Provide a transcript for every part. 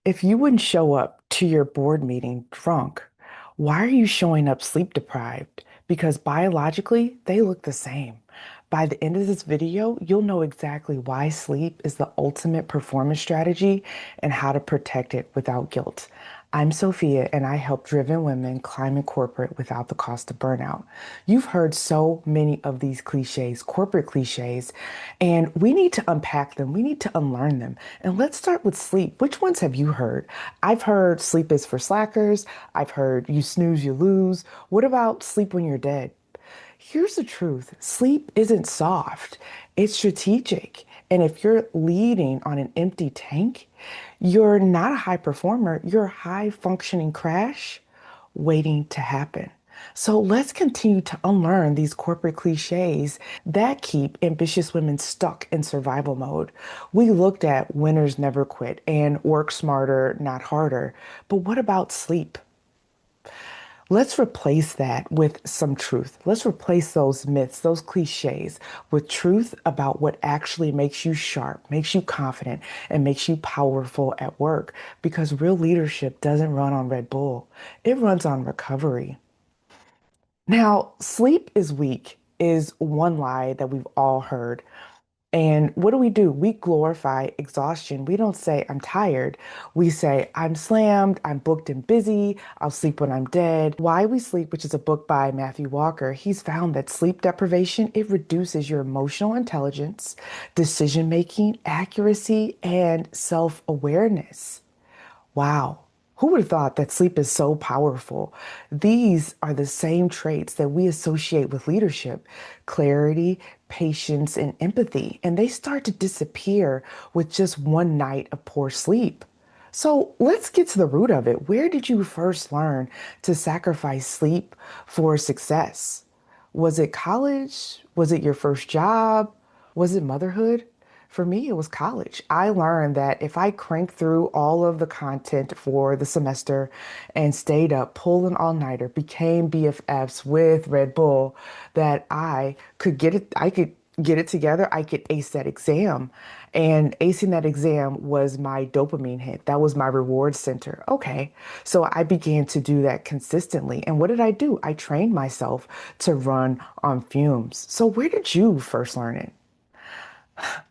If you wouldn't show up to your board meeting drunk, why are you showing up sleep deprived? Because biologically, they look the same. By the end of this video, you'll know exactly why sleep is the ultimate performance strategy and how to protect it without guilt. I'm Sophia, and I help driven women climb in corporate without the cost of burnout. You've heard so many of these cliches, corporate cliches, and we need to unpack them. We need to unlearn them. And let's start with sleep. Which ones have you heard? I've heard sleep is for slackers. I've heard you snooze, you lose. What about sleep when you're dead? Here's the truth. Sleep isn't soft. It's strategic. And if you're leading on an empty tank, you're not a high performer. You're a high functioning crash waiting to happen. So let's continue to unlearn these corporate cliches that keep ambitious women stuck in survival mode. We looked at winners never quit and work smarter, not harder. But what about sleep? Let's replace that with some truth. Let's replace those myths, those cliches with truth about what actually makes you sharp, makes you confident, and makes you powerful at work. Because real leadership doesn't run on Red Bull, it runs on recovery. Now, sleep is weak is one lie that we've all heard. And what do? We glorify exhaustion. We don't say, I'm tired. We say, I'm slammed, I'm booked and busy, I'll sleep when I'm dead. Why We Sleep, which is a book by Matthew Walker, he's found that sleep deprivation, it reduces your emotional intelligence, decision making, accuracy, and self-awareness. Wow. Who would have thought that sleep is so powerful? These are the same traits that we associate with leadership: clarity, patience, and empathy. And they start to disappear with just one night of poor sleep. So let's get to the root of it. Where did you first learn to sacrifice sleep for success? Was it college? Was it your first job? Was it motherhood? For me, it was college. I learned that if I cranked through all of the content for the semester and stayed up, pulling all-nighter, became BFFs with Red Bull, that I could get it together. I could ace that exam. And acing that exam was my dopamine hit. That was my reward center. Okay. So I began to do that consistently. And what did I do? I trained myself to run on fumes. So where did you first learn it?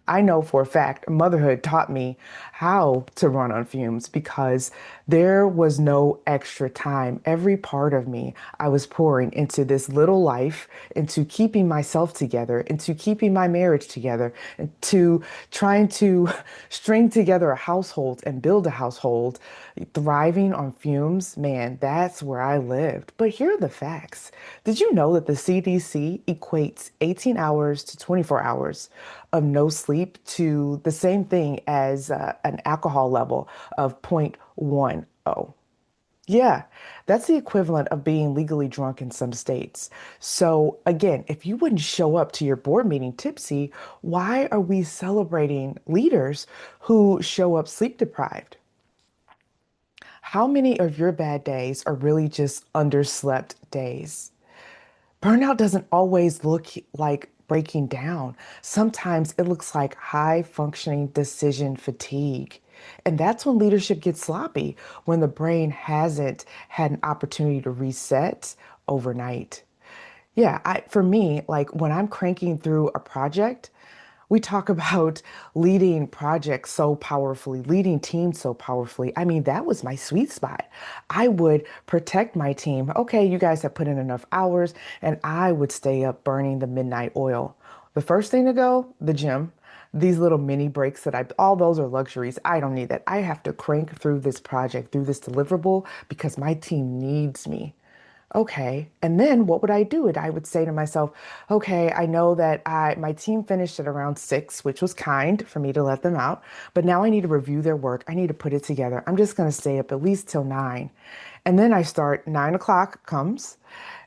I know for a fact motherhood taught me how to run on fumes because there was no extra time. Every part of me I was pouring into this little life, into keeping myself together, into keeping my marriage together, into trying to string together a household and build a household. Thriving on fumes, man, that's where I lived. But here are the facts. Did you know that the CDC equates 18 hours to 24 hours of no sleep to the same thing as an alcohol level of 0.10? Yeah, that's the equivalent of being legally drunk in some states. So, again, if you wouldn't show up to your board meeting tipsy, why are we celebrating leaders who show up sleep deprived? How many of your bad days are really just underslept days? Burnout doesn't always look like breaking down. Sometimes it looks like high functioning decision fatigue. And that's when leadership gets sloppy, when the brain hasn't had an opportunity to reset overnight. Yeah, for me, like when I'm cranking through a project, we talk about leading projects so powerfully, leading teams so powerfully. I mean, that was my sweet spot. I would protect my team. Okay, you guys have put in enough hours, and I would stay up burning the midnight oil. The first thing to go, the gym. These little mini breaks all those are luxuries. I don't need that. I have to crank through this project, through this deliverable because my team needs me. Okay. And then what would I do? I would say to myself, okay, I know that my team finished at around 6, which was kind for me to let them out, but now I need to review their work. I need to put it together. I'm just going to stay up at least till 9. And then I start, 9 o'clock comes,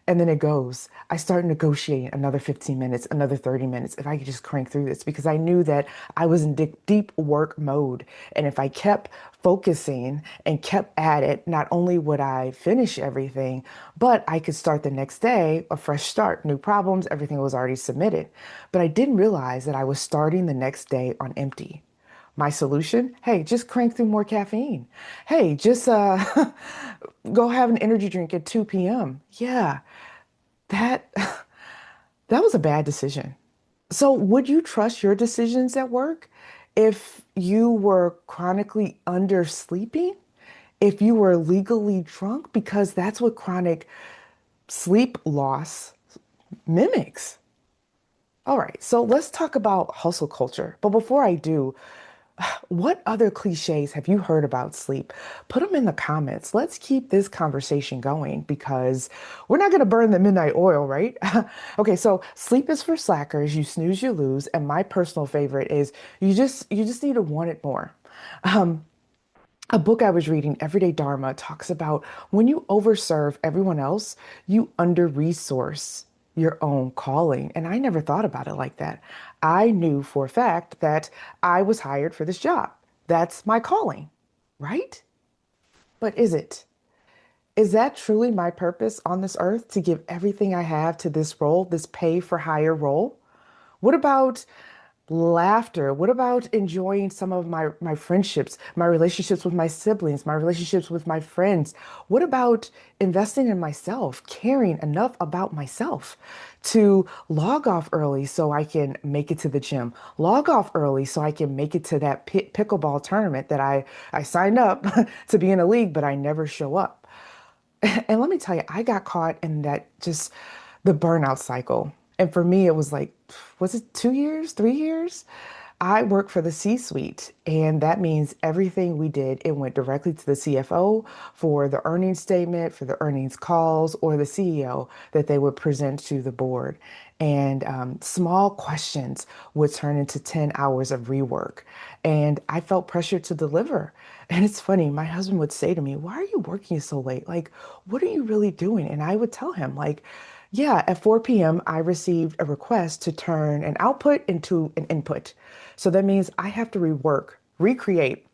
and then it goes. I start negotiating another 15 minutes, another 30 minutes, if I could just crank through this, because I knew that I was in deep work mode. And if I kept focusing and kept at it, not only would I finish everything, but I could start the next day, a fresh start, new problems, everything was already submitted. But I didn't realize that I was starting the next day on empty. My solution? Hey, just crank through more caffeine. Hey, just go have an energy drink at 2 p.m. Yeah, that that was a bad decision. So, would you trust your decisions at work if you were chronically undersleeping? If you were legally drunk? Because that's what chronic sleep loss mimics. All right, so let's talk about hustle culture. But before I do, what other cliches have you heard about sleep? Put them in the comments. Let's keep this conversation going because we're not going to burn the midnight oil, right? Okay, so sleep is for slackers. You snooze, you lose. And my personal favorite is you just need to want it more. Um, a book I was reading, Everyday Dharma, talks about when you overserve everyone else, you under-resource your own calling. And I never thought about it like that. I knew for a fact that I was hired for this job. That's my calling, right? But is it? Is that truly my purpose on this earth to give everything I have to this role, this pay for hire role? What about laughter? What about enjoying some of my friendships, my relationships with my siblings, my relationships with my friends? What about investing in myself, caring enough about myself to log off early so I can make it to the gym, log off early so I can make it to that pickleball tournament that I signed up to be in a league, but I never show up. And let me tell you, I got caught in that just the burnout cycle. And for me, it was like, was it 2 years, 3 years? I work for the C-suite, and that means everything we did, it went directly to the CFO for the earnings statement, for the earnings calls, or the CEO that they would present to the board. And small questions would turn into 10 hours of rework. And I felt pressure to deliver. And it's funny, my husband would say to me, "Why are you working so late? Like, what are you really doing?" And I would tell him, like, yeah, at 4 p.m., I received a request to turn an output into an input. So that means I have to rework, recreate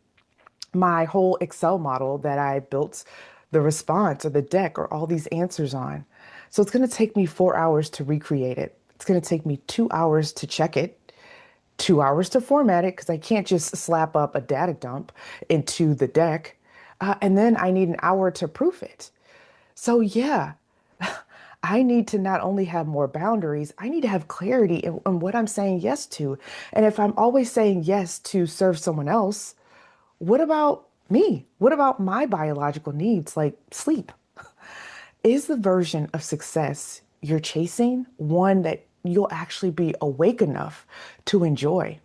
my whole Excel model that I built the response or the deck or all these answers on. So it's going to take me 4 hours to recreate it. It's going to take me 2 hours to check it, 2 hours to format it because I can't just slap up a data dump into the deck. And then I need an hour to proof it. So, yeah, I need to not only have more boundaries, I need to have clarity in what I'm saying yes to. And if I'm always saying yes to serve someone else, what about me? What about my biological needs like sleep? Is the version of success you're chasing one that you'll actually be awake enough to enjoy?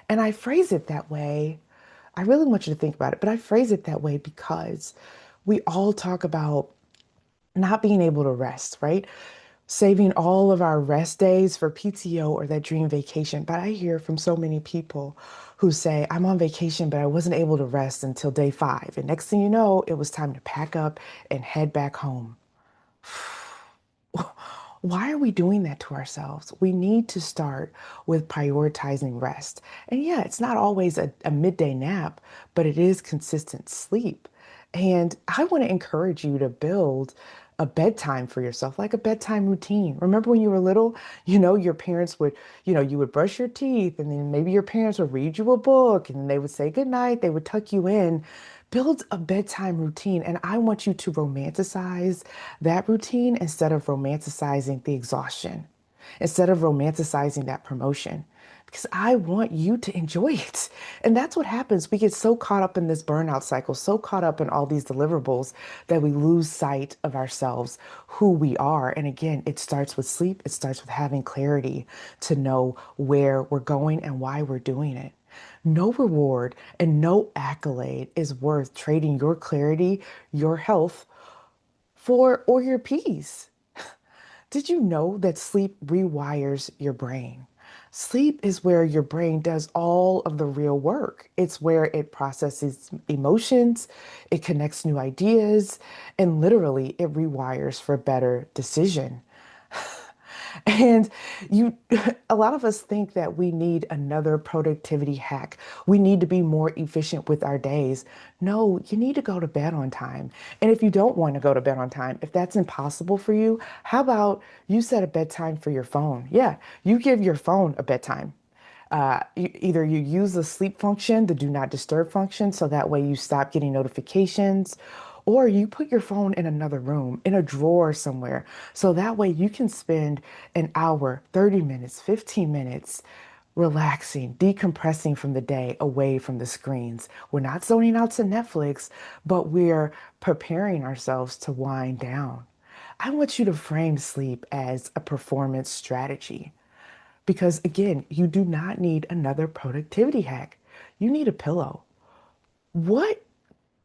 And I phrase it that way. I really want you to think about it, but I phrase it that way because we all talk about not being able to rest, right? Saving all of our rest days for PTO or that dream vacation. But I hear from so many people who say, I'm on vacation, but I wasn't able to rest until day 5. And next thing you know, it was time to pack up and head back home. Why are we doing that to ourselves? We need to start with prioritizing rest. And yeah, it's not always a midday nap, but it is consistent sleep. And I want to encourage you to build a bedtime for yourself, like a bedtime routine. Remember when you were little, your parents would, you would brush your teeth and then maybe your parents would read you a book and they would say good night, they would tuck you in. Build a bedtime routine. And I want you to romanticize that routine instead of romanticizing the exhaustion, instead of romanticizing that promotion, because I want you to enjoy it. And that's what happens. We get so caught up in this burnout cycle, so caught up in all these deliverables that we lose sight of ourselves, who we are. And again, it starts with sleep. It starts with having clarity to know where we're going and why we're doing it. No reward and no accolade is worth trading your clarity, your health for, or your peace. Did you know that sleep rewires your brain? Sleep is where your brain does all of the real work. It's where it processes emotions, it connects new ideas, and literally it rewires for better decision. And you, a lot of us think that we need another productivity hack. We need to be more efficient with our days. No, you need to go to bed on time. And if you don't want to go to bed on time, if that's impossible for you, how about you set a bedtime for your phone? Yeah, you give your phone a bedtime. Either you use the sleep function, the do not disturb function, so that way you stop getting notifications, or you put your phone in another room, in a drawer somewhere, so that way you can spend an hour, 30 minutes, 15 minutes relaxing, decompressing from the day away from the screens. We're not zoning out to Netflix, but we're preparing ourselves to wind down. I want you to frame sleep as a performance strategy because, again, you do not need another productivity hack. You need a pillow. What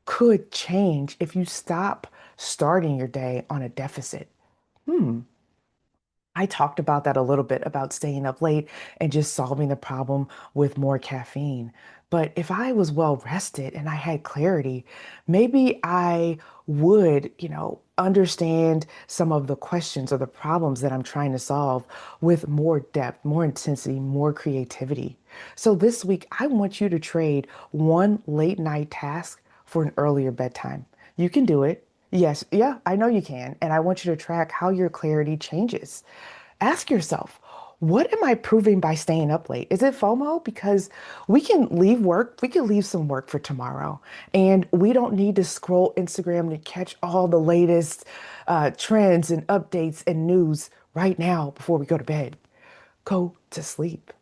could change if you stop starting your day on a deficit? I talked about that a little bit about staying up late and just solving the problem with more caffeine. But if I was well rested and I had clarity, maybe I would, understand some of the questions or the problems that I'm trying to solve with more depth, more intensity, more creativity. So this week, I want you to trade one late night task for an earlier bedtime. You can do it. Yes, yeah, I know you can. And I want you to track how your clarity changes. Ask yourself, what am I proving by staying up late? Is it FOMO? Because we can leave work, we can leave some work for tomorrow, and we don't need to scroll Instagram to catch all the latest trends and updates and news right now before we go to bed. Go to sleep.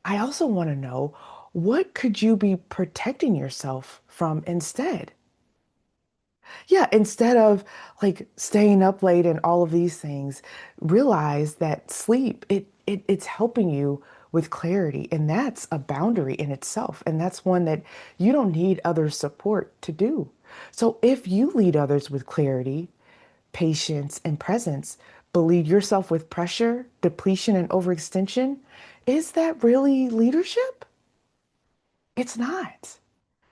I also want to know, what could you be protecting yourself from instead? Yeah, instead of like staying up late and all of these things, realize that sleep, it's helping you with clarity, and that's a boundary in itself, and that's one that you don't need other support to do. So if you lead others with clarity, patience, and presence, but lead yourself with pressure, depletion, and overextension, is that really leadership? It's not.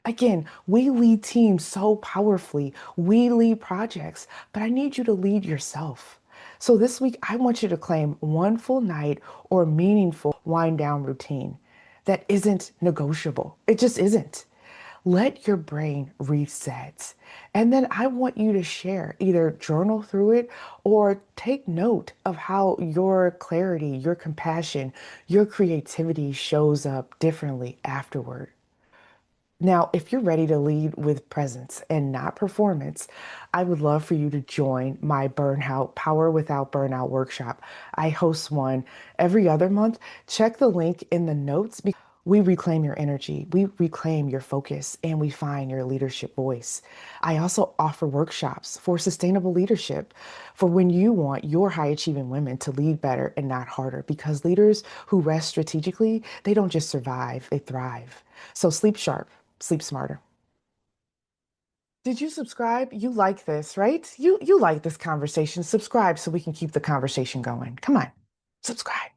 Again, we lead teams so powerfully. We lead projects, but I need you to lead yourself. So this week, I want you to claim one full night or meaningful wind down routine that isn't negotiable. It just isn't. Let your brain reset. And then I want you to share, either journal through it or take note of how your clarity, your compassion, your creativity shows up differently afterward. Now, if you're ready to lead with presence and not performance, I would love for you to join my Burnout Power Without Burnout workshop. I host one every other month. Check the link in the notes. We reclaim your energy, we reclaim your focus, and we find your leadership voice. I also offer workshops for sustainable leadership for when you want your high achieving women to lead better and not harder, because leaders who rest strategically, they don't just survive, they thrive. So sleep sharp, sleep smarter. Did you subscribe? You like this, right? You like this conversation. Subscribe so we can keep the conversation going. Come on, subscribe.